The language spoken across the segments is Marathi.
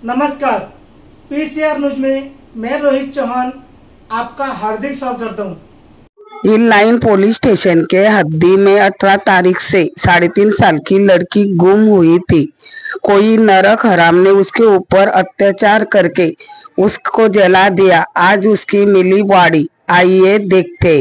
नमस्कार, पीसीआर न्यूज में मैं रोहित चौहान आपका हार्दिक स्वागत करता हूँ। इन लाइन पुलिस स्टेशन के हद्दी में 18 तारीख से 3.5 साल की लड़की गुम हुई थी। कोई नरक हराम ने उसके ऊपर अत्याचार करके उसको जला दिया। आज उसकी मिली बॉडी, आइए देखते।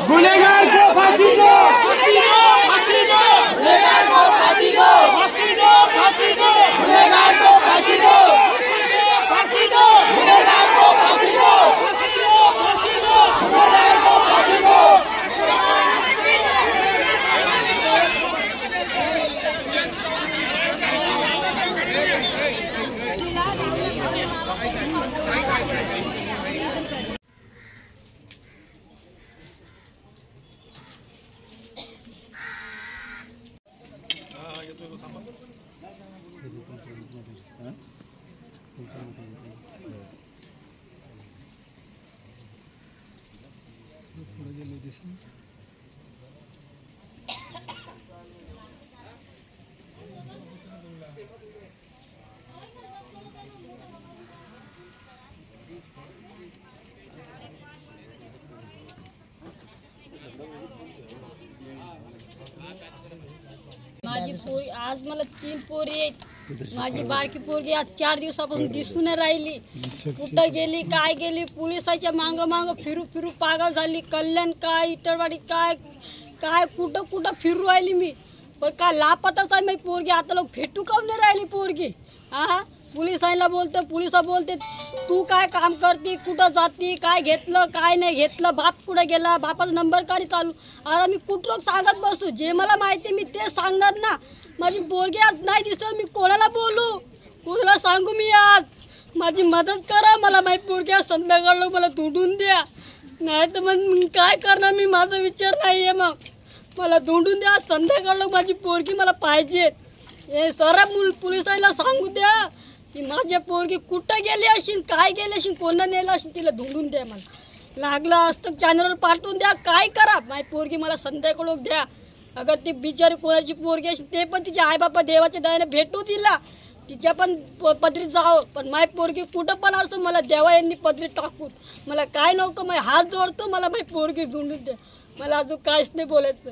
गुनहगार को फांसी दो, फांसी दो, गुनहगार को फांसी दो, फांसी दो, फांसी दो, गुनहगार को फांसी दो, फांसी दो, गुनहगार को फांसी दो, फांसी दो, गुनहगार को फांसी दो। माझी पोरी आज मला 3 पोरी आहेत. माझी बारकी पोरगी आज 4 दिवसापासून दिसून नाही राहिली. कुठं गेली काय गेली, पोलिसाच्या मागं फिरू फिरू पागल झाली. कल्याण काय इटरवाडी काय काय कुठं कुठं फिरू राहिली मी, पण काय लापताच आहे माझी पोरगी. आता लोक भेटू काऊन नाही राहिली पोरगी. हा पोलिसांना बोलते, पोलिसा बोलते तू काय काम करती, कुठं जाती, काय घेतलं काय नाही घेतलं, बाप कुठं गेला, बापाचा नंबर काय चालू. आता मी कुठं सांगत बसू, जे मला माहिती मी तेच सांगणार ना. माझी पोरगी आज नाही दिसत, मी कोणाला बोलू, कोणाला सांगू मी आज. माझी मदत करा मला, माझी पोरगी आज संध्याकाळला मला धुंडून द्या, नाही तर मग काय करणार मी, माझा विचार नाही आहे. मग मला धुंडून द्या संध्याकाळला, माझी पोरगी मला पाहिजे. हे सरळ पोलिसांना सांगू द्या की माझ्या पोरगी कुठं गेली असेल, काय गेली असेल, कोणा नेलं असेल, तिला धुंडून द्या. मला लागलं असतं चॅनलवर पाठवून द्या, काय करा माझी पोरगी मला संध्याकाळ द्या. अगर ती बिचारी कोणाची पोरगी असेल ते पण तिच्या आईबापा देवाच्या दयाने भेटू तिला, तिच्या पण पदरीत जावं. पण माझी पोरगी कुठं पण असतो मला देवा यांनी पदरीत टाकून, मला काय नको, माझे हात जोडतो, मला माझी पोरगी धुंडून द्या. मला अजून काहीच नाही बोलायचं.